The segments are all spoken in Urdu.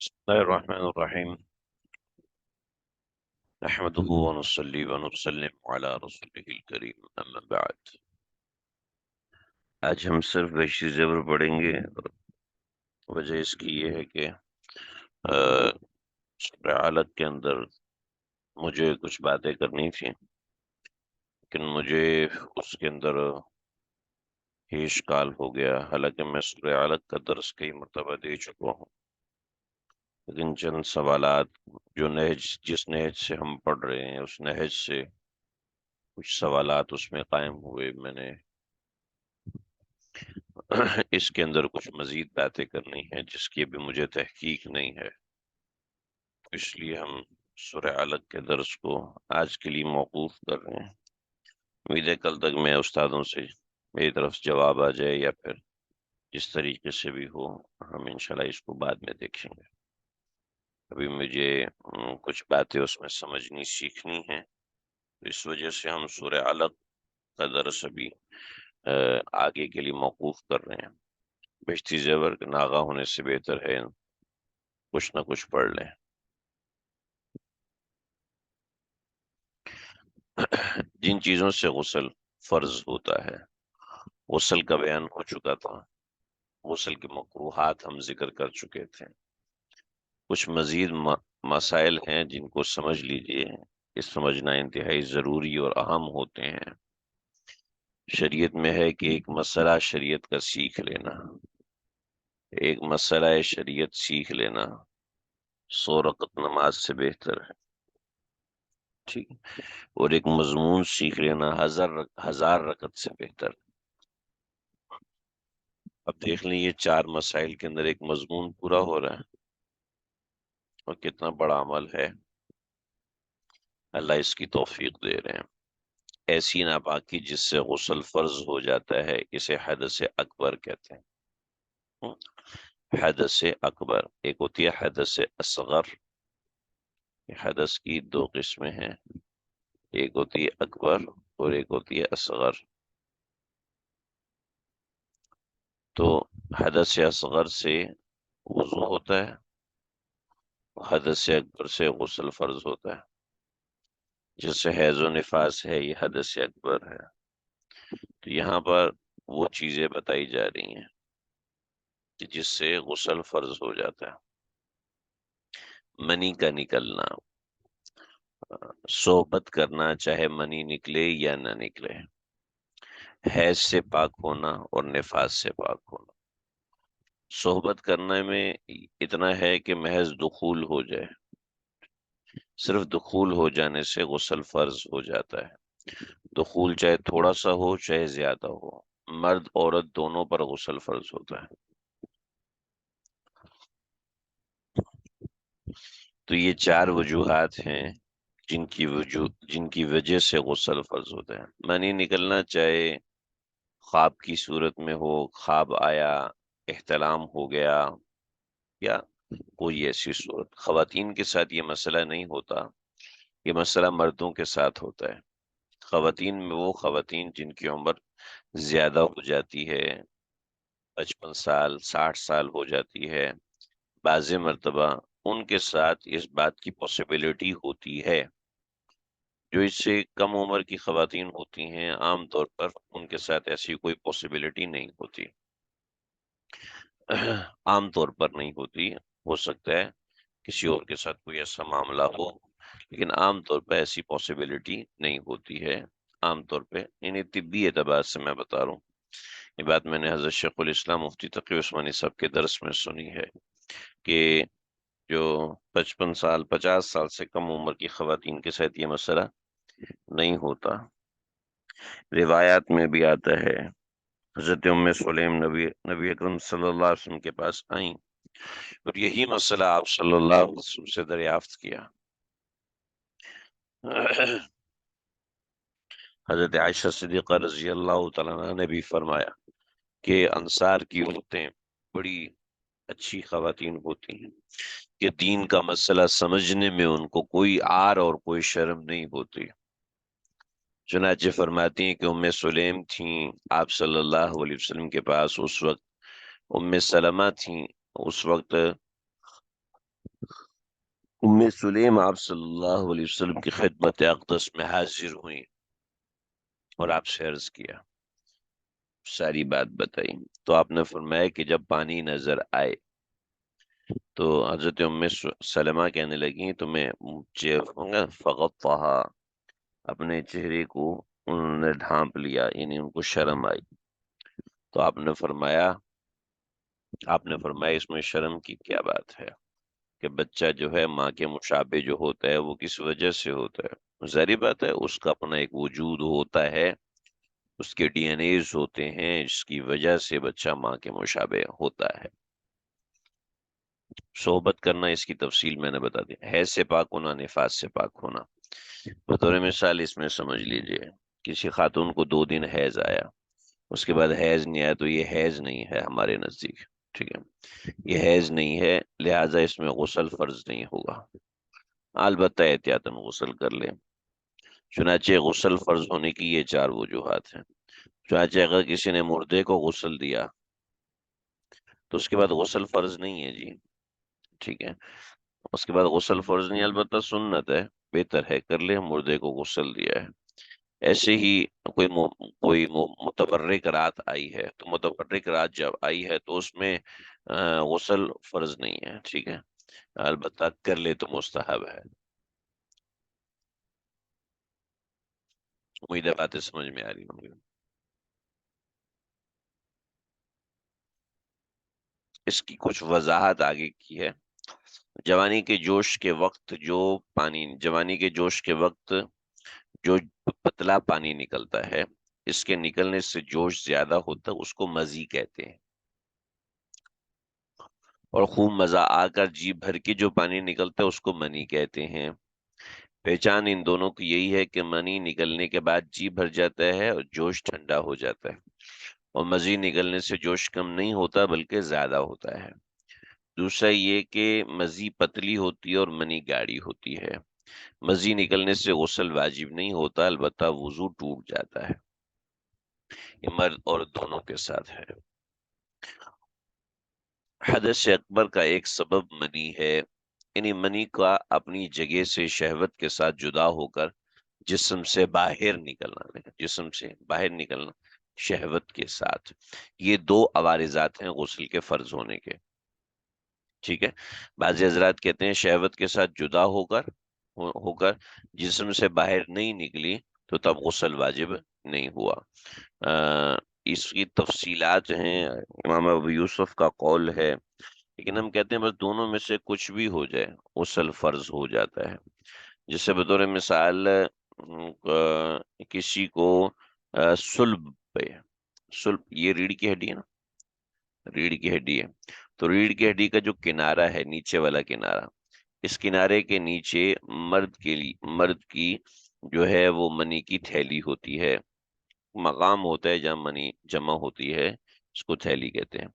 بسم الله الرحمن الرحيم. نحمده ونصلي ونسلم على رسوله الكريم اما بعد. آج ہم صرف بہشتی زیور پڑھیں گے اور وجہ اس کی یہ ہے کہ سورہ علق کے اندر مجھے کچھ باتیں کرنی تھی، لیکن مجھے اس کے اندر ہی اشکال ہو گیا، حالانکہ میں سورہ علق کا درس کئی مرتبہ دے چکا ہوں، لیکن چند سوالات جو نہج جس نہج سے ہم پڑھ رہے ہیں اس نہج سے کچھ سوالات اس میں قائم ہوئے، میں نے اس کے اندر کچھ مزید باتیں کرنی ہیں جس کی ابھی مجھے تحقیق نہیں ہے، اس لیے ہم سورہ علق کے درس کو آج کے لیے موقوف کر رہے ہیں۔ امید ہے کل تک میں استادوں سے میری طرف سے جواب آ جائے، یا پھر جس طریقے سے بھی ہو ہم انشاءاللہ اس کو بعد میں دیکھیں گے۔ ابھی مجھے کچھ باتیں اس میں سمجھنی سیکھنی ہیں، اس وجہ سے ہم سورہ علق کا درس ابھی آگے کے لیے موقوف کر رہے ہیں۔ بہشتی زیور کے ناغہ ہونے سے بہتر ہے کچھ نہ کچھ پڑھ لیں۔ جن چیزوں سے غسل فرض ہوتا ہے، غسل کا بیان ہو چکا تھا، غسل کے مکروہات ہم ذکر کر چکے تھے، کچھ مزید مسائل ہیں جن کو سمجھ لیجئے، یہ سمجھنا انتہائی ضروری اور اہم ہوتے ہیں۔ شریعت میں ہے کہ ایک مسئلہ شریعت کا سیکھ لینا، ایک مسئلہ شریعت سیکھ لینا 100 رکعت نماز سے بہتر ہے، ٹھیک، اور ایک مضمون سیکھ لینا 1000 رکعت سے بہتر ہے۔ اب دیکھ لیں یہ 4 مسائل کے اندر ایک مضمون پورا ہو رہا ہے، اور کتنا بڑا عمل ہے، اللہ اس کی توفیق دے رہے ہیں۔ ایسی ناپاکی جس سے غسل فرض ہو جاتا ہے اسے حدث اکبر کہتے ہیں۔ حدث اکبر، ایک ہوتی ہے حدث اصغر، حدث کی 2 قسمیں ہیں، ایک ہوتی ہے اکبر اور ایک ہوتی ہے اصغر۔ تو حدث اصغر سے وضو ہوتا ہے، حدث اکبر سے غسل فرض ہوتا ہے، جس سے حیض و نفاس ہے یہ حدث اکبر ہے۔ تو یہاں پر وہ چیزیں بتائی جا رہی ہیں کہ جس سے غسل فرض ہو جاتا ہے۔ منی کا نکلنا، صحبت کرنا چاہے منی نکلے یا نہ نکلے، حیض سے پاک ہونا اور نفاس سے پاک ہونا۔ صحبت کرنے میں اتنا ہے کہ محض دخول ہو جائے، صرف دخول ہو جانے سے غسل فرض ہو جاتا ہے، دخول چاہے تھوڑا سا ہو چاہے زیادہ ہو، مرد عورت دونوں پر غسل فرض ہوتا ہے۔ تو یہ 4 وجوہات ہیں جن کی وجہ سے غسل فرض ہوتا ہے۔ منی نکلنا چاہے خواب کی صورت میں ہو، خواب آیا، احتلام ہو گیا، یا کوئی ایسی صورت۔ خواتین کے ساتھ یہ مسئلہ نہیں ہوتا، یہ مسئلہ مردوں کے ساتھ ہوتا ہے۔ خواتین میں وہ خواتین جن کی عمر زیادہ ہو جاتی ہے، 55 سال 60 سال ہو جاتی ہے، بعض مرتبہ ان کے ساتھ اس بات کی پاسبلٹی ہوتی ہے۔ جو اس سے کم عمر کی خواتین ہوتی ہیں عام طور پر ان کے ساتھ ایسی کوئی پاسبلٹی نہیں ہوتی، عام طور پر نہیں ہوتی، ہو سکتا ہے کسی اور کے ساتھ کوئی ایسا معاملہ ہو، لیکن عام طور پہ ایسی پاسبلٹی نہیں ہوتی ہے۔ عام طور پہ یعنی طبی اعتبار سے میں بتا رہا ہوں، یہ بات میں نے حضرت شیخ الاسلام مفتی تقی عثمانی صاحب کے درس میں سنی ہے کہ جو 55 سال 50 سال سے کم عمر کی خواتین کے ساتھ یہ مسئلہ نہیں ہوتا۔ روایات میں بھی آتا ہے حضرت ام سلیم نبی اکرم صلی اللہ علیہ وسلم کے پاس آئیں اور یہی مسئلہ آپ صلی اللہ علیہ وسلم سے دریافت کیا۔ حضرت عائشہ صدیقہ رضی اللہ تعالیٰ عنہ نے بھی فرمایا کہ انصار کی عورتیں بڑی اچھی خواتین ہوتی ہیں کہ دین کا مسئلہ سمجھنے میں ان کو کوئی عار اور کوئی شرم نہیں ہوتی۔ چنانچہ فرماتی ہیں کہ ام سلیم تھیں آپ صلی اللہ علیہ وسلم کے پاس، اس وقت ام سلمہ تھیں، اس وقت ام سلیم آپ صلی اللہ علیہ وسلم کی خدمت اقدس میں حاضر ہوئیں اور آپ سے عرض کیا، ساری بات بتائی، تو آپ نے فرمایا کہ جب پانی نظر آئے تو حضرت ام سلمہ کہنے لگیں تو میں فقط اپنے چہرے کو انہوں نے ڈھانپ لیا، یعنی ان کو شرم آئی. تو آپ نے فرمایا اس میں شرم کی کیا بات ہے کہ بچہ جو ہے ماں کے مشابہ جو ہوتا ہے وہ کس وجہ سے ہوتا ہے؟ ظاہری بات ہے اس کا اپنا ایک وجود ہوتا ہے، اس کے ڈی این ایز ہوتے ہیں جس کی وجہ سے بچہ ماں کے مشابہ ہوتا ہے. صحبت کرنا اس کی تفصیل میں نے بتا دی. حیض سے پاک ہونا، نفاس سے پاک ہونا. بطور مثال اس میں سمجھ لیجئے کسی خاتون کو 2 دن حیض آیا، اس کے بعد حیض نہیں آیا تو یہ حیض نہیں ہے ہمارے نزدیک. ٹھیک ہے، یہ حیض نہیں ہے، لہٰذا اس میں غسل فرض نہیں ہوگا. البتہ احتیاطاً غسل کر لیں. چنانچہ غسل فرض ہونے کی یہ 4 وجوہات ہیں. چنانچہ اگر کسی نے مردے کو غسل دیا تو اس کے بعد غسل فرض نہیں ہے جی. ٹھیک ہے، اس کے بعد غسل فرض نہیں، البتہ سنت ہے، بہتر ہے کر لے، مردے کو غسل دیا ہے. ایسے ہی متبرک رات آئی ہے تو متبرک رات جب آئی ہے تو اس میں غسل فرض نہیں ہے. ٹھیک ہے، البتہ کر لے تو مستحب ہے. امید ہے باتیں سمجھ میں آ رہی ہوں گی. اس کی کچھ وضاحت آگے کی ہے. جوانی کے جوش کے وقت جو پتلا پانی نکلتا ہے، اس کے نکلنے سے جوش زیادہ ہوتا ہے، اس کو مزی کہتے ہیں. اور خوب مزہ آ کر جی بھر کے جو پانی نکلتا ہے اس کو منی کہتے ہیں. پہچان ان دونوں کی یہی ہے کہ منی نکلنے کے بعد جی بھر جاتا ہے اور جوش ٹھنڈا ہو جاتا ہے، اور مزی نکلنے سے جوش کم نہیں ہوتا بلکہ زیادہ ہوتا ہے. دوسرا یہ کہ مزی پتلی ہوتی ہے اور منی گاڑی ہوتی ہے. مزی نکلنے سے غسل واجب نہیں ہوتا، البتہ وضو ٹوٹ جاتا ہے. یہ مرد اور دونوں کے ساتھ ہے. حدث اکبر کا ایک سبب منی ہے، یعنی منی کا اپنی جگہ سے شہوت کے ساتھ جدا ہو کر جسم سے باہر نکلنا. شہوت کے ساتھ یہ 2 عوارضات ہیں غسل کے فرض ہونے کے. ٹھیک ہے، بعض حضرات کہتے ہیں شہوت کے ساتھ جدا ہو کر جسم سے باہر نہیں نکلی تو تب غسل واجب نہیں ہوا. آ، اس کی تفصیلات ہیں، امام ابو یوسف کا قول ہے، لیکن ہم کہتے ہیں بس دونوں میں سے کچھ بھی ہو جائے غسل فرض ہو جاتا ہے. جس سے بطور مثال کسی کو سلب پہ، سلب یہ ریڑھ کی ہڈی ہے نا، ریڑھ کی ہڈی ہے، تو ریڑھ کی ہڈی کا جو کنارہ ہے، نیچے والا کنارہ، اس کنارے کے نیچے مرد کی جو ہے وہ منی کی تھیلی ہوتی ہے، مقام ہوتا ہے جہاں منی جمع ہوتی ہے، اس کو تھیلی کہتے ہیں.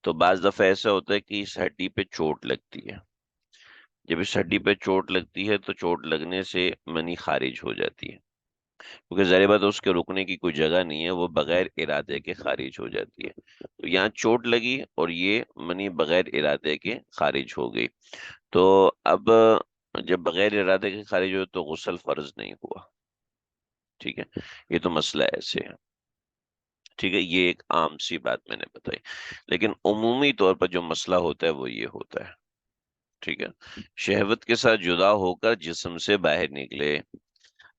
تو بعض دفعہ ایسا ہوتا ہے کہ اس ہڈی پہ چوٹ لگتی ہے. جب اس ہڈی پہ چوٹ لگتی ہے تو چوٹ لگنے سے منی خارج ہو جاتی ہے، کیونکہ ظاہر بات ہے اس کے رکنے کی کوئی جگہ نہیں ہے، وہ بغیر ارادے کے خارج ہو جاتی ہے. تو یہاں چوٹ لگی اور یہ منی بغیر ارادے کے خارج ہو گئی. تو اب جب بغیر ارادے کے خارج ہو تو غسل فرض نہیں ہوا. ٹھیک ہے، یہ تو مسئلہ ایسے ہے. ٹھیک ہے، یہ ایک عام سی بات میں نے بتائی، لیکن عمومی طور پر جو مسئلہ ہوتا ہے وہ یہ ہوتا ہے. ٹھیک ہے، شہوت کے ساتھ جدا ہو کر جسم سے باہر نکلے.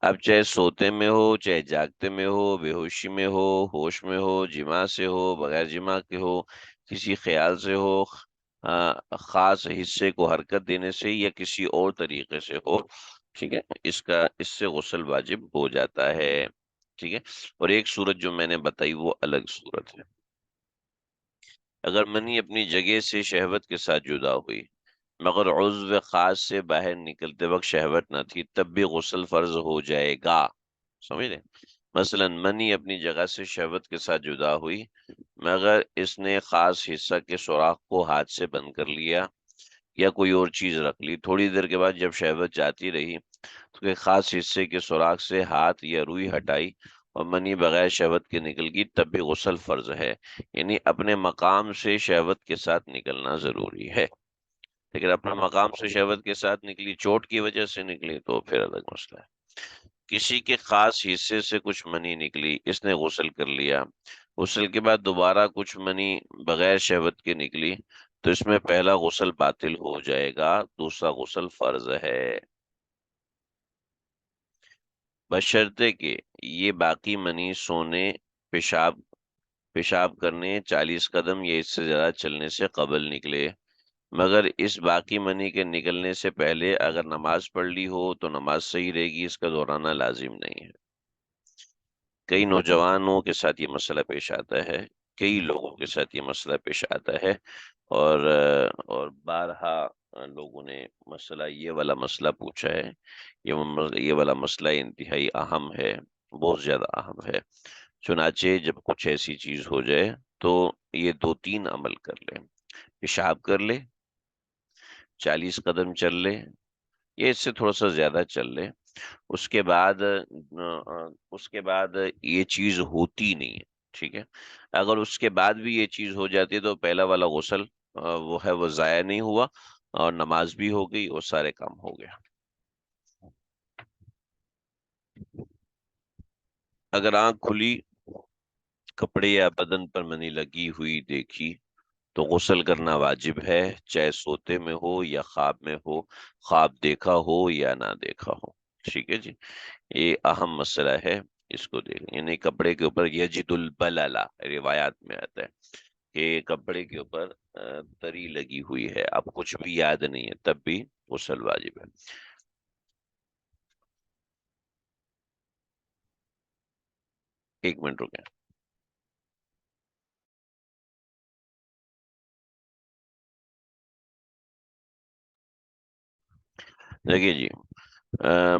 اب چاہے سوتے میں ہو، چاہے جاگتے میں ہو، بے ہوشی میں ہو، ہوش میں ہو، جماع سے ہو، بغیر جماع کے ہو، کسی خیال سے ہو، خاص حصے کو حرکت دینے سے یا کسی اور طریقے سے ہو. ٹھیک ہے، اس سے غسل واجب ہو جاتا ہے. ٹھیک ہے، اور ایک صورت جو میں نے بتائی وہ الگ صورت ہے. اگر منی اپنی جگہ سے شہوت کے ساتھ جدا ہوئی مگر عضو خاص سے باہر نکلتے وقت شہوت نہ تھی، تب بھی غسل فرض ہو جائے گا. سمجھ لیں، مثلا منی اپنی جگہ سے شہوت کے ساتھ جدا ہوئی مگر اس نے خاص حصہ کے سوراخ کو ہاتھ سے بند کر لیا یا کوئی اور چیز رکھ لی. تھوڑی دیر کے بعد جب شہوت جاتی رہی تو ایک خاص حصے کے سوراخ سے ہاتھ یا روئی ہٹائی اور منی بغیر شہوت کے نکل گئی، تب بھی غسل فرض ہے. یعنی اپنے مقام سے شہوت کے ساتھ نکلنا ضروری ہے. لیکن اپنے مقام سے شہوت کے ساتھ نکلی، چوٹ کی وجہ سے نکلی، تو پھر الگ مسئلہ ہے۔ کسی کے خاص حصے سے کچھ منی نکلی، اس نے غسل کر لیا، غسل کے بعد دوبارہ کچھ منی بغیر شہوت کے نکلی، تو اس میں پہلا غسل باطل ہو جائے گا، دوسرا غسل فرض ہے، بشرطے کہ یہ باقی منی سونے، پیشاب پیشاب کرنے، 40 قدم یا اس سے زیادہ چلنے سے قبل نکلے۔ مگر اس باقی منی کے نکلنے سے پہلے اگر نماز پڑھ لی ہو تو نماز صحیح رہے گی، اس کا دہرانا لازم نہیں ہے۔ کئی نوجوانوں کے ساتھ یہ مسئلہ پیش آتا ہے، کئی لوگوں کے ساتھ یہ مسئلہ پیش آتا ہے، اور بارہا لوگوں نے یہ والا مسئلہ پوچھا ہے۔ یہ والا مسئلہ انتہائی اہم ہے، بہت زیادہ اہم ہے۔ چنانچہ جب کچھ ایسی چیز ہو جائے تو یہ دو تین عمل کر لے، پیشاب کر لے، 40 قدم چل لے، یا اس سے تھوڑا سا زیادہ چل لے، اس کے بعد یہ چیز ہوتی نہیں ہے، ٹھیک ہے۔ اگر اس کے بعد بھی یہ چیز ہو جاتی ہے تو پہلا والا غسل وہ ضائع نہیں ہوا، اور نماز بھی ہو گئی اور سارے کام ہو گیا۔ اگر آنکھ کھلی، کپڑے یا بدن پر منی لگی ہوئی دیکھی تو غسل کرنا واجب ہے، چاہے سوتے میں ہو یا خواب میں ہو، خواب دیکھا ہو یا نہ دیکھا ہو، ٹھیک ہے جی۔ یہ اہم مسئلہ ہے، اس کو دیکھ، یعنی کپڑے کے اوپر یجد البللا روایات میں آتا ہے کہ کپڑے کے اوپر تری لگی ہوئی ہے، اب کچھ بھی یاد نہیں ہے، تب بھی غسل واجب ہے۔ 1 منٹ رکیں۔ دیکھیے جی،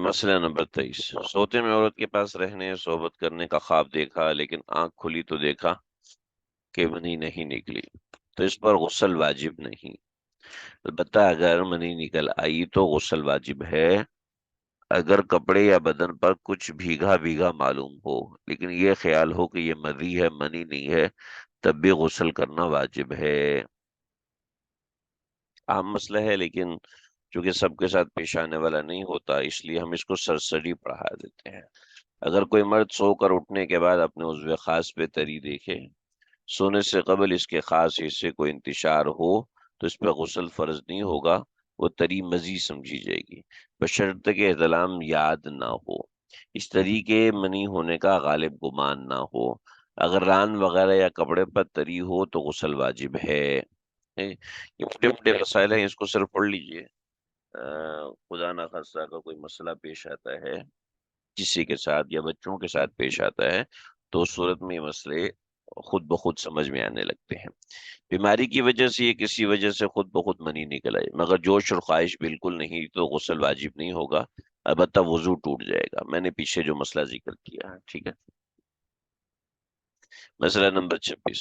مسئلہ نمبر 23، سوتے میں عورت کے پاس رہنے، صحبت کرنے کا خواب دیکھا، لیکن آنکھ کھلی تو دیکھا کہ منی نہیں نکلی، تو اس پر غسل واجب نہیں۔ البتہ اگر منی نکل آئی تو غسل واجب ہے، اگر کپڑے یا بدن پر کچھ بھیگا بھیگا معلوم ہو، لیکن یہ خیال ہو کہ یہ مدی ہے، منی نہیں ہے، تب بھی غسل کرنا واجب ہے۔ عام مسئلہ ہے، لیکن چونکہ سب کے ساتھ پیش آنے والا نہیں ہوتا، اس لیے ہم اس کو سرسری پڑھا دیتے ہیں۔ اگر کوئی مرد سو کر اٹھنے کے بعد اپنے عضو خاص پہ تری دیکھے، سونے سے قبل اس کے خاص حصے کو انتشار ہو، تو اس پہ غسل فرض نہیں ہوگا، وہ تری مزی سمجھی جائے گی، بشرط کہ احتلام یاد نہ ہو، اس طریقے منی ہونے کا غالب گمان نہ ہو۔ اگر ران وغیرہ یا کپڑے پر تری ہو تو غسل واجب ہے۔ یہ موٹے موٹے مسائل ہیں، اس کو صرف پڑھ لیجئے۔ خدا نہ خواستہ کا کوئی مسئلہ پیش آتا ہے کسی کے ساتھ یا بچوں کے ساتھ پیش آتا ہے، تو اس صورت میں یہ مسئلے خود بخود سمجھ میں آنے لگتے ہیں۔ بیماری کی وجہ سے یہ کسی وجہ سے خود بخود منی نکل آئے، مگر جوش اور خواہش بالکل نہیں، تو غسل واجب نہیں ہوگا، البتہ وضو ٹوٹ جائے گا۔ میں نے پیچھے جو مسئلہ ذکر کیا ہے، ٹھیک ہے۔ مسئلہ نمبر 26،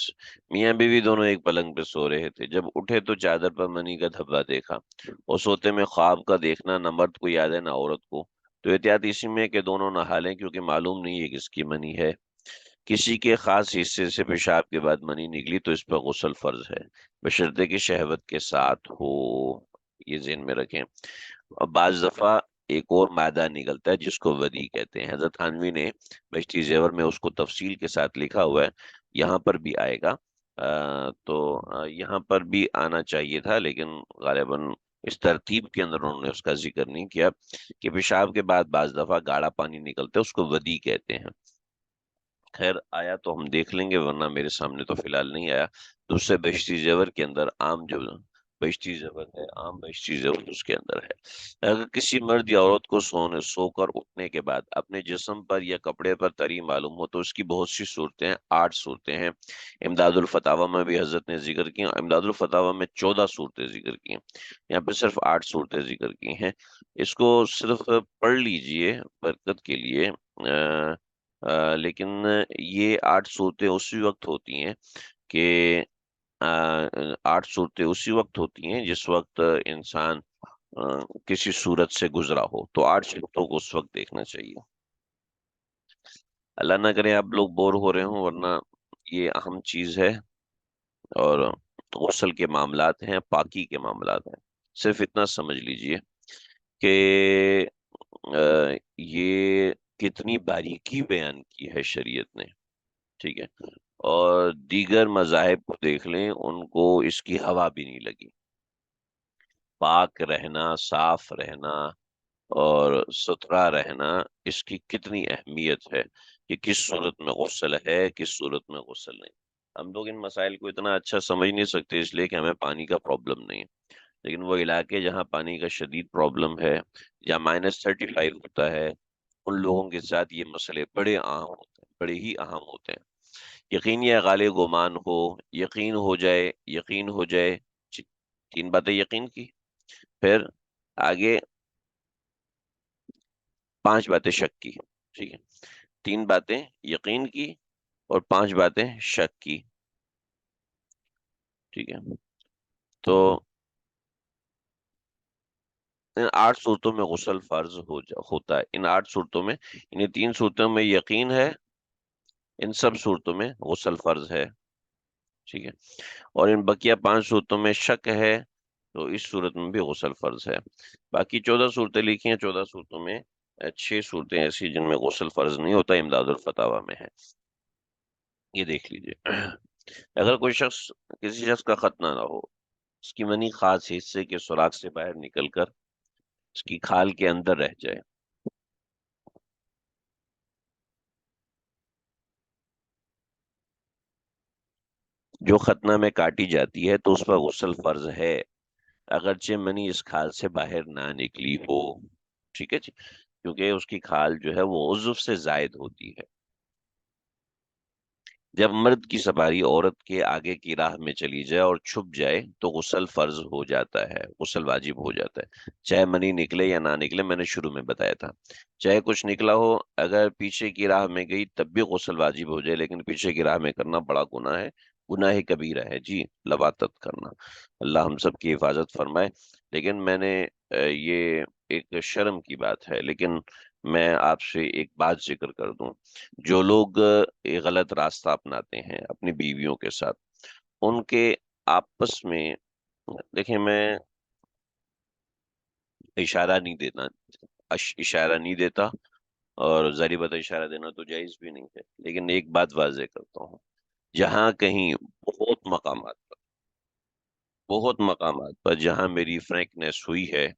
میاں بیوی دونوں ایک پلنگ پہ سو رہے تھے، جب اٹھے تو چادر پر منی کا دھبا دیکھا، اور سوتے میں خواب کا دیکھنا نہ مرد کو یاد ہے نہ عورت کو، تو احتیاط اسی میں ہے کہ دونوں نہا لیں، کیونکہ معلوم نہیں ہے کس کی منی ہے۔ کسی کے خاص حصے سے پیشاب کے بعد منی نکلی تو اس پر غسل فرض ہے، بشرطے کہ شہوت کے ساتھ ہو، یہ ذہن میں رکھیں۔ اور بعض دفعہ ایک اور مادہ نکلتا ہے جس کو ودی کہتے ہیں، حضرت تھانوی نے بہشتی زیور میں اس کو تفصیل کے ساتھ لکھا ہوا ہے، یہاں پر بھی آئے گا۔ تو یہاں پر بھی آنا چاہیے تھا، لیکن غالباً اس ترتیب کے اندر انہوں نے اس کا ذکر نہیں کیا کہ پیشاب کے بعد بعض دفعہ گاڑا پانی نکلتا ہے، اس کو ودی کہتے ہیں۔ خیر آیا تو ہم دیکھ لیں گے، ورنہ میرے سامنے تو فی الحال نہیں آیا۔ دوسرے بہشتی زیور کے اندر عام جو بہشتی زیور ہے، عام بہشتی زیور اس کے اندر ہے، اگر کسی مرد یا عورت کو سو کر اٹھنے کے بعد اپنے جسم پر یا کپڑے پر تری معلوم ہو، تو اس کی بہت سی صورتیں ہیں، 8 صورتیں ہیں۔ امداد الفتاوی میں بھی حضرت نے ذکر کی، امداد الفتاوی میں 14 صورتیں ذکر کی ہیں، یہاں پہ صرف 8 صورتیں ذکر کی ہیں۔ اس کو صرف پڑھ لیجئے برکت کے لیے، لیکن یہ 8 صورتیں اسی وقت ہوتی ہیں کہ 8 صورتیں اسی وقت ہوتی ہیں جس وقت انسان کسی صورت سے گزرا ہو، تو 8 صورتوں کو اس وقت دیکھنا چاہیے۔ اللہ نہ کرے آپ لوگ بور ہو رہے ہوں، ورنہ یہ اہم چیز ہے، اور غسل کے معاملات ہیں، پاکی کے معاملات ہیں۔ صرف اتنا سمجھ لیجئے کہ یہ کتنی باریکی بیان کی ہے شریعت نے، ٹھیک ہے، اور دیگر مذاہب کو دیکھ لیں، ان کو اس کی ہوا بھی نہیں لگی۔ پاک رہنا، صاف رہنا اور ستھرا رہنا، اس کی کتنی اہمیت ہے کہ کس صورت میں غسل ہے، کس صورت میں غسل نہیں۔ ہم لوگ ان مسائل کو اتنا اچھا سمجھ نہیں سکتے، اس لیے کہ ہمیں پانی کا پرابلم نہیں ہے، لیکن وہ علاقے جہاں پانی کا شدید پرابلم ہے، یا -35 ہوتا ہے، ان لوگوں کے ساتھ یہ مسئلے بڑے عام ہوتے ہیں، بڑے ہی اہم ہوتے ہیں۔ یقین یا غالِ گمان ہو، یقین ہو جائے، یقین ہو جائے، 3 باتیں یقین کی، پھر آگے 5 باتیں شک کی، ٹھیک ہے، 3 باتیں یقین کی اور 5 باتیں شک کی، ٹھیک ہے۔ تو ان 8 صورتوں میں غسل فرض ہوتا ہے، ان 8 صورتوں میں، انہیں 3 صورتوں میں یقین ہے، ان سب صورتوں میں غسل فرض ہے، ٹھیک ہے، اور ان بقیہ 5 صورتوں میں شک ہے، تو اس صورت میں بھی غسل فرض ہے۔ باقی 14 صورتیں لکھی ہیں، 14 صورتوں میں 6 صورتیں ایسی جن میں غسل فرض نہیں ہوتا، امداد الفتاوی میں ہے، یہ دیکھ لیجئے۔ اگر کوئی شخص، کسی شخص کا ختنہ نہ ہو، اس کی منی خاص حصے کے سوراخ سے باہر نکل کر اس کی کھال کے اندر رہ جائے، جو ختنہ میں کاٹی جاتی ہے تو اس پر غسل فرض ہے، اگرچہ منی اس کھال سے باہر نہ نکلی ہو، ٹھیک ہے جی، کیونکہ اس کی کھال جو ہے وہ عضو سے زائد ہوتی ہے۔ جب مرد کی سواری عورت کے آگے کی راہ میں چلی جائے اور چھپ جائے تو غسل فرض ہو جاتا ہے، غسل واجب ہو جاتا ہے، چاہے منی نکلے یا نہ نکلے، میں نے شروع میں بتایا تھا، چاہے کچھ نکلا ہو، اگر پیچھے کی راہ میں گئی تب بھی غسل واجب ہو جائے، لیکن پیچھے کی راہ میں کرنا بڑا گناہ ہے، گناہ کبیرہ ہے جی، لواطت کرنا، اللہ ہم سب کی حفاظت فرمائے۔ لیکن میں نے یہ ایک شرم کی بات ہے، لیکن میں آپ سے ایک بات ذکر کر دوں، جو لوگ ایک غلط راستہ اپناتے ہیں اپنی بیویوں کے ساتھ، ان کے آپس میں، دیکھیں میں اشارہ نہیں دینا، اشارہ نہیں دیتا، اور ظاہری بات ہے اشارہ دینا تو جائز بھی نہیں ہے، لیکن ایک بات واضح کرتا ہوں، جہاں کہیں بہت مقامات پر، بہت مقامات پر جہاں میری فرینکنیس ہوئی ہے،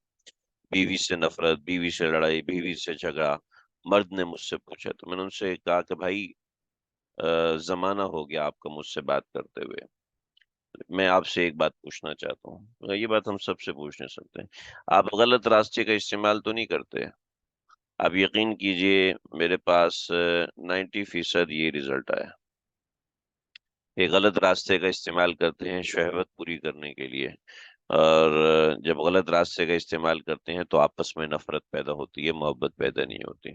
بیوی سے نفرت، بیوی سے لڑائی، بیوی سے جھگڑا، مرد نے مجھ سے پوچھا تو میں نے ان سے کہا کہ بھائی زمانہ ہو گیا آپ کا مجھ سے بات کرتے ہوئے، میں آپ سے ایک بات پوچھنا چاہتا ہوں، یہ بات ہم سب سے پوچھ نہیں سکتے، آپ غلط راستے کا استعمال تو نہیں کرتے؟ آپ یقین کیجئے میرے پاس 90% یہ رزلٹ آیا، یہ غلط راستے کا استعمال کرتے ہیں شہوت پوری کرنے کے لیے، اور جب غلط راستے کا استعمال کرتے ہیں تو آپس میں نفرت پیدا ہوتی ہے، محبت پیدا نہیں ہوتی،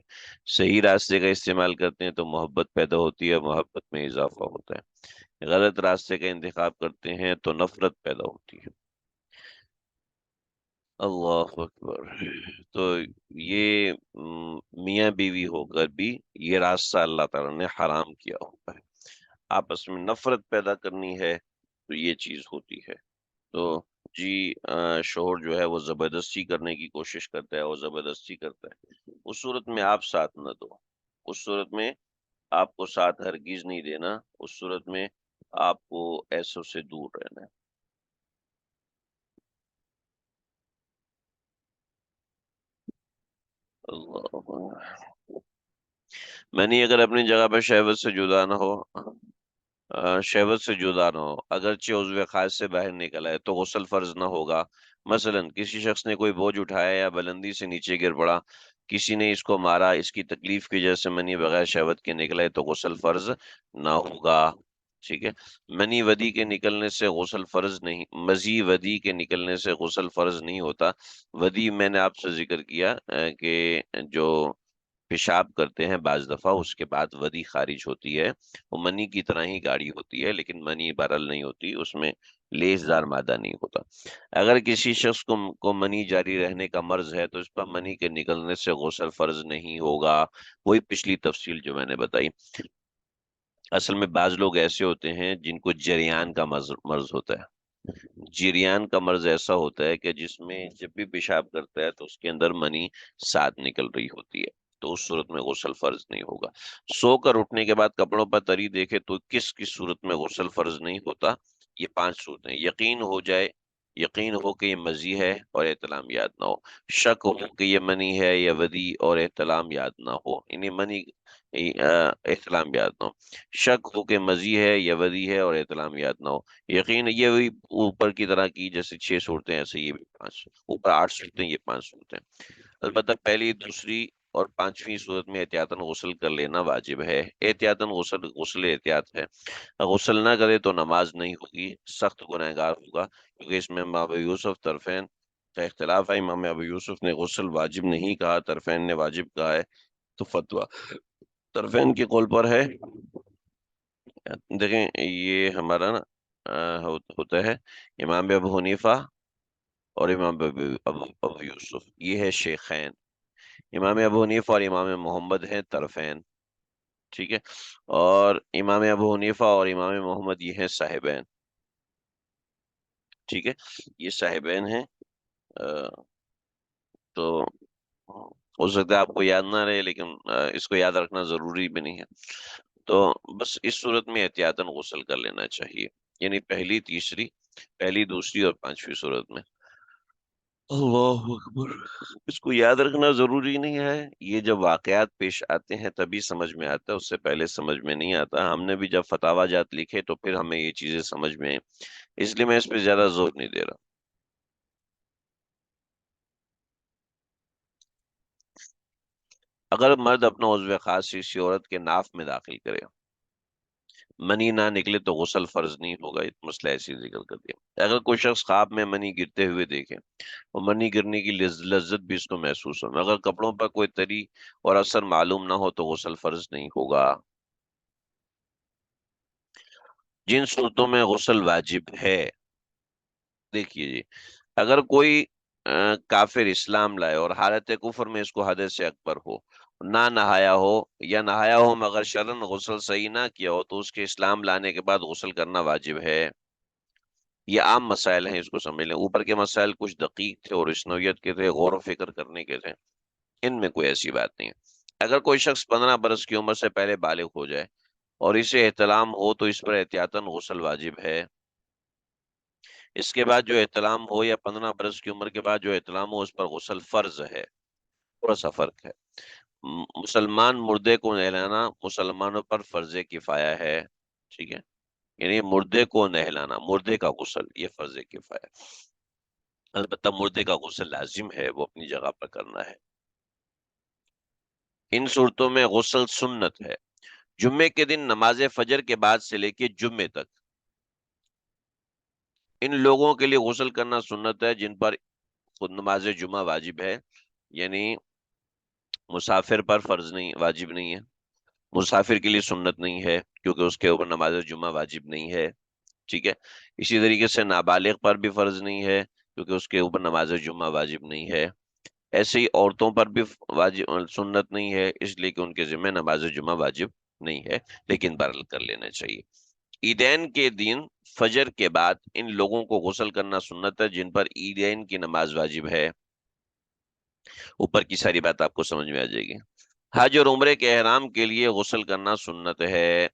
صحیح راستے کا استعمال کرتے ہیں تو محبت پیدا ہوتی ہے، محبت میں اضافہ ہوتا ہے، غلط راستے کا انتخاب کرتے ہیں تو نفرت پیدا ہوتی ہے۔ اللہ اکبر۔ تو یہ میاں بیوی ہو کر بھی یہ راستہ اللہ تعالیٰ نے حرام کیا ہوا ہے، آپس میں نفرت پیدا کرنی ہے تو یہ چیز ہوتی ہے، تو جی شوہر جو ہے وہ زبردستی کرنے کی کوشش کرتا ہے، وہ زبردستی کرتا ہے، اس صورت میں آپ ساتھ نہ دو، اس صورت میں آپ کو ساتھ ہرگز نہیں دینا، اس صورت میں آپ کو ایسوں سے دور رہنا ہے۔ اللہ، میں نہیں، اگر اپنی جگہ پہ شہوت سے جدا نہ ہو، شہوت سے جدا نہ ہو، اگرچہ عضو خاص سے باہر نکل آئے تو غسل فرض نہ ہوگا، مثلا کسی شخص نے کوئی بوجھ اٹھایا یا بلندی سے نیچے گر پڑا، کسی نے اس کو مارا، اس کی تکلیف کی وجہ سے منی بغیر شہوت کے نکلے تو غسل فرض نہ ہوگا، ٹھیک ہے، منی ودی کے نکلنے سے غسل فرض نہیں، مزی ودی کے نکلنے سے غسل فرض نہیں ہوتا، ودی میں نے آپ سے ذکر کیا کہ جو پیشاب کرتے ہیں بعض دفعہ اس کے بعد ودی خارج ہوتی ہے، وہ منی کی طرح ہی گاڑی ہوتی ہے، لیکن منی برل نہیں ہوتی، اس میں لیس دار مادہ نہیں ہوتا، اگر کسی شخص کو منی جاری رہنے کا مرض ہے تو اس پر منی کے نکلنے سے غسل فرض نہیں ہوگا، وہی پچھلی تفصیل جو میں نے بتائی، اصل میں بعض لوگ ایسے ہوتے ہیں جن کو جریان کا مرض ہوتا ہے، جریان کا مرض ایسا ہوتا ہے کہ جس میں جب بھی پیشاب کرتا ہے تو اس کے اندر منی ساتھ نکل رہی ہوتی ہے، تو اس صورت میں غسل فرض نہیں ہوگا۔ سو کر اٹھنے کے بعد کپڑوں پر تری دیکھے تو کس کس صورت میں غسل فرض نہیں ہوتا؟ یہ 5 صورتیں: یقین ہو جائے، یقین ہو کہ یہ مزی ہے اور احتلام یاد نہ ہو، شک ہو کہ یہ منی ہے یا ودی اور احتلام یاد نہ ہو، یعنی منی احتلام یاد نہ ہو، شک ہو کہ مزی ہے یا ودی ہے اور احتلام یاد نہ ہو، یقین یہ وہی اوپر کی طرح کی جیسے 6 صورتیں ایسے یہ بھی 5، اوپر 8 صورتیں یہ 5 صورتیں۔ البتہ پہلی، دوسری اور 5ویں صورت میں احتیاطاً غسل کر لینا واجب ہے۔ احتیاطاً غسل غسل احتیاط ہے، غسل نہ کرے تو نماز نہیں ہوگی، سخت گنہگار ہوگا، کیونکہ اس میں امام ابو یوسف طرفین کا اختلاف ہے۔ امام ابو یوسف نے غسل واجب نہیں کہا، طرفین نے واجب کہا ہے، تو فتویٰ طرفین کے قول پر ہے۔ دیکھیں یہ ہمارا نا ہوتا ہے امام ابو حنیفہ اور امام ابو یوسف، یہ ہے شیخین۔ امام ابو حنیفہ اور امام محمد ہیں طرفین، ٹھیک ہے، اور امام ابو حنیفہ اور امام محمد یہ ہیں صاحبین، ٹھیک ہے، یہ صاحبین ہیں۔ تو ہو سکتا ہے آپ کو یاد نہ رہے، لیکن اس کو یاد رکھنا ضروری بھی نہیں ہے۔ تو بس اس صورت میں احتیاطاً غسل کر لینا چاہیے، یعنی پہلی، تیسری، پہلی، دوسری اور 5ویں صورت میں۔ اللہ اکبر! اس کو یاد رکھنا ضروری نہیں ہے، یہ جب واقعات پیش آتے ہیں تبھی سمجھ میں آتا ہے، اس سے پہلے سمجھ میں نہیں آتا۔ ہم نے بھی جب فتاوی جات لکھے تو پھر ہمیں یہ چیزیں سمجھ میں آئیں، اس لیے میں اس پہ زیادہ زور نہیں دے رہا۔ اگر مرد اپنا عضو خاص کسی عورت کے ناف میں داخل کرے، منی نہ نکلے تو غسل فرض نہیں ہوگا، یہ مسئلہ ایسی ذکر کر دیا۔ اگر کوئی شخص خواب میں منی گرتے ہوئے دیکھے اور منی گرنے کی لذت بھی اس کو محسوس ہو، اگر کپڑوں پر کوئی تری اور اثر معلوم نہ ہو تو غسل فرض نہیں ہوگا۔ جن صورتوں میں غسل واجب ہے، دیکھیے جی، اگر کوئی کافر اسلام لائے اور حالت کفر میں اس کو حدث اکبر ہو، نہ نہایا ہو یا نہایا ہو مگر شرعاً غسل صحیح نہ کیا ہو، تو اس کے اسلام لانے کے بعد غسل کرنا واجب ہے۔ یہ عام مسائل ہیں، اس کو سمجھ لیں۔ اوپر کے مسائل کچھ دقیق تھے اور اس نوعیت کے تھے، غور و فکر کرنے کے تھے، ان میں کوئی ایسی بات نہیں ہے۔ اگر کوئی شخص 15 برس کی عمر سے پہلے بالغ ہو جائے اور اسے احتلام ہو تو اس پر احتیاطاً غسل واجب ہے۔ اس کے بعد جو احتلام ہو یا 15 برس کی عمر کے بعد جو احتلام ہو، اس پر غسل فرض ہے، تھوڑا سا فرق ہے۔ مسلمان مردے کو نہلانا مسلمانوں پر فرض کفایہ ہے، ٹھیک ہے، یعنی مردے کو نہلانا، مردے کا غسل، یہ فرض کفایہ ہے۔ البتہ مردے کا غسل لازم ہے، وہ اپنی جگہ پر کرنا ہے۔ ان صورتوں میں غسل سنت ہے۔ جمعے کے دن نماز فجر کے بعد سے لے کے جمعے تک ان لوگوں کے لیے غسل کرنا سنت ہے جن پر خود نماز جمعہ واجب ہے، یعنی مسافر پر فرض نہیں، واجب نہیں ہے، مسافر کے لیے سنت نہیں ہے کیونکہ اس کے اوپر نماز جمعہ واجب نہیں ہے، ٹھیک ہے۔ اسی طریقے سے نابالغ پر بھی فرض نہیں ہے کیونکہ اس کے اوپر نماز جمعہ واجب نہیں ہے۔ ایسے ہی عورتوں پر بھی واجب سنت نہیں ہے، اس لیے کہ ان کے ذمہ نماز جمعہ واجب نہیں ہے، لیکن برل کر لینا چاہیے۔ عیدین کے دن فجر کے بعد ان لوگوں کو غسل کرنا سنت ہے جن پر عیدین کی نماز واجب ہے۔ اوپر کی ساری بات آپ کو سمجھ میں آ جائے گی۔ حج اور عمرے کے احرام کے لیے غسل کرنا سنت ہے۔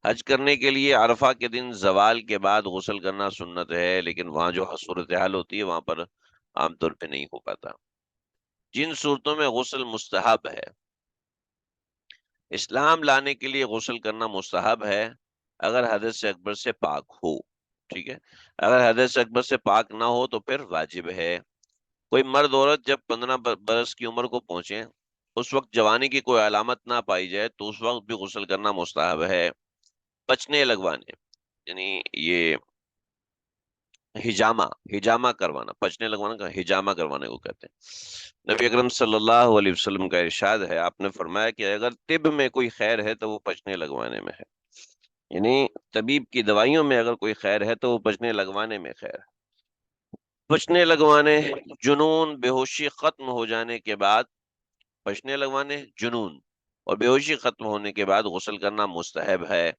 حج کرنے کے لیے عرفہ کے دن زوال کے بعد غسل کرنا سنت ہے، لیکن وہاں جو صورتحال ہوتی ہے وہاں پر عام طور پہ نہیں ہو پاتا۔ جن صورتوں میں غسل مستحب ہے، اسلام لانے کے لیے غسل کرنا مستحب ہے اگر حدث اکبر سے پاک ہو، ٹھیک ہے، اگر حدث اکبر سے پاک نہ ہو تو پھر واجب ہے۔ کوئی مرد عورت جب 15 برس کی عمر کو پہنچے، اس وقت جوانی کی کوئی علامت نہ پائی جائے تو اس وقت بھی غسل کرنا مستحب ہے۔ پچنے لگوانے، یعنی یہ ہجامہ کروانا، پچنے لگوانا کا ہجامہ کروانے کو کہتے ہیں۔ نبی اکرم صلی اللہ علیہ وسلم کا ارشاد ہے، آپ نے فرمایا کہ اگر طب میں کوئی خیر ہے تو وہ پچنے لگوانے میں ہے، یعنی طبیب کی دوائیوں میں اگر کوئی خیر ہے تو وہ پچنے لگوانے میں خیر ہے۔ پچنے لگوانے، جنون، بے ہوشی ختم ہو جانے کے بعد، پچنے لگوانے، جنون اور بے ہوشی ختم ہونے کے بعد غسل کرنا مستحب ہے۔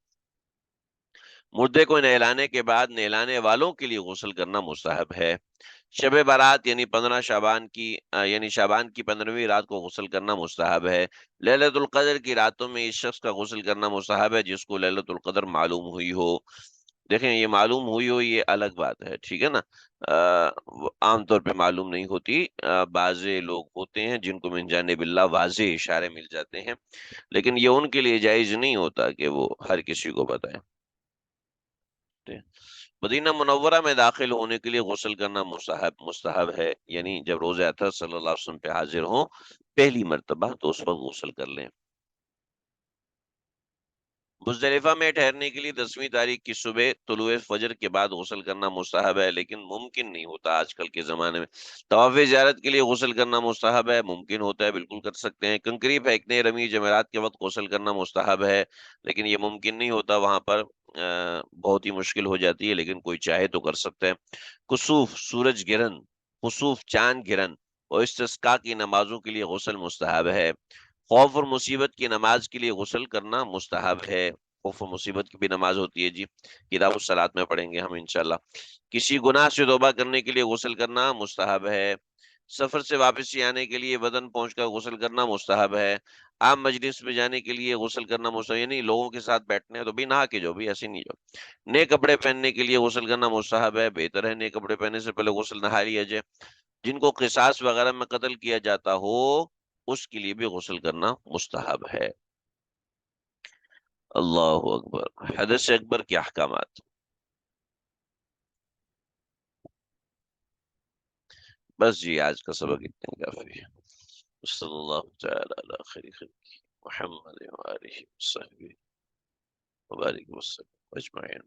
مردے کو نہلانے کے بعد نہلانے والوں کے لیے غسل کرنا مستحب ہے۔ شب برات یعنی 15 شعبان کی یعنی شعبان کی 15ویں رات کو غسل کرنا مستحب ہے۔ لیلۃ القدر کی راتوں میں اس شخص کا غسل کرنا مستحب ہے جس کو لیلۃ القدر معلوم ہوئی ہو۔ دیکھیں، یہ معلوم ہوئی ہو یہ الگ بات ہے، ٹھیک ہے نا۔ وہ عام طور پہ معلوم نہیں ہوتی، بعض لوگ ہوتے ہیں جن کو من جانب اللہ واضح اشارے مل جاتے ہیں، لیکن یہ ان کے لیے جائز نہیں ہوتا کہ وہ ہر کسی کو بتائیں۔ مدینہ منورہ میں داخل ہونے کے لیے غسل کرنا مستحب ہے، یعنی جب روز اطہر صلی اللہ علیہ وسلم پہ حاضر ہوں پہلی مرتبہ تو اس وقت غسل کر لیں۔ مزدلفہ میں ٹھہرنے کے لیے 10ویں تاریخ کی صبح طلوع فجر کے بعد غسل کرنا مستحب ہے، لیکن ممکن نہیں ہوتا آج کل کے زمانے میں۔ طواف زیارت کے لیے غسل کرنا مستحب ہے، ممکن ہوتا ہے، بالکل کر سکتے ہیں۔ کنکری پھینکنے، رمی جمعرات کے وقت غسل کرنا مستحب ہے، لیکن یہ ممکن نہیں ہوتا، وہاں پر بہت ہی مشکل ہو جاتی ہے، لیکن کوئی چاہے تو کر سکتا ہے۔ کسوف سورج گرہن، خسوف چاند گرہن اور استسقاء کی نمازوں کے لیے غسل مستحب ہے۔ خوف اور مصیبت کی نماز کے لیے غسل کرنا مستحب ہے۔ خوف و مصیبت کی بھی نماز ہوتی ہے جی، کتاب الصلاۃ میں پڑھیں گے ہم انشاءاللہ۔ کسی گناہ سے توبہ کرنے کے لیے غسل کرنا مستحب ہے۔ سفر سے واپسی آنے کے لیے وطن پہنچ کر غسل کرنا مستحب ہے۔ عام مجلس میں جانے کے لیے غسل کرنا مستحب، یعنی لوگوں کے ساتھ بیٹھنے ہیں تو بھی نہا کے جو بھی ایسے نہیں جو نئے کپڑے پہننے کے لیے غسل کرنا مستحب ہے، بہتر ہے نئے کپڑے پہننے سے پہلے غسل نہا لیا جائے۔ جن کو قصاص وغیرہ میں قتل کیا جاتا ہو اس کے لیے بھی غسل کرنا مستحب ہے۔ اللہ اکبر۔ حدث اکبر کے احکامات، بس جی آج کا سبق اتنے کافی ہے۔ صلی اللہ تعالی علی خیر خلقہ محمد وآلہ وصحبہ وبارک وسلم اجمعین۔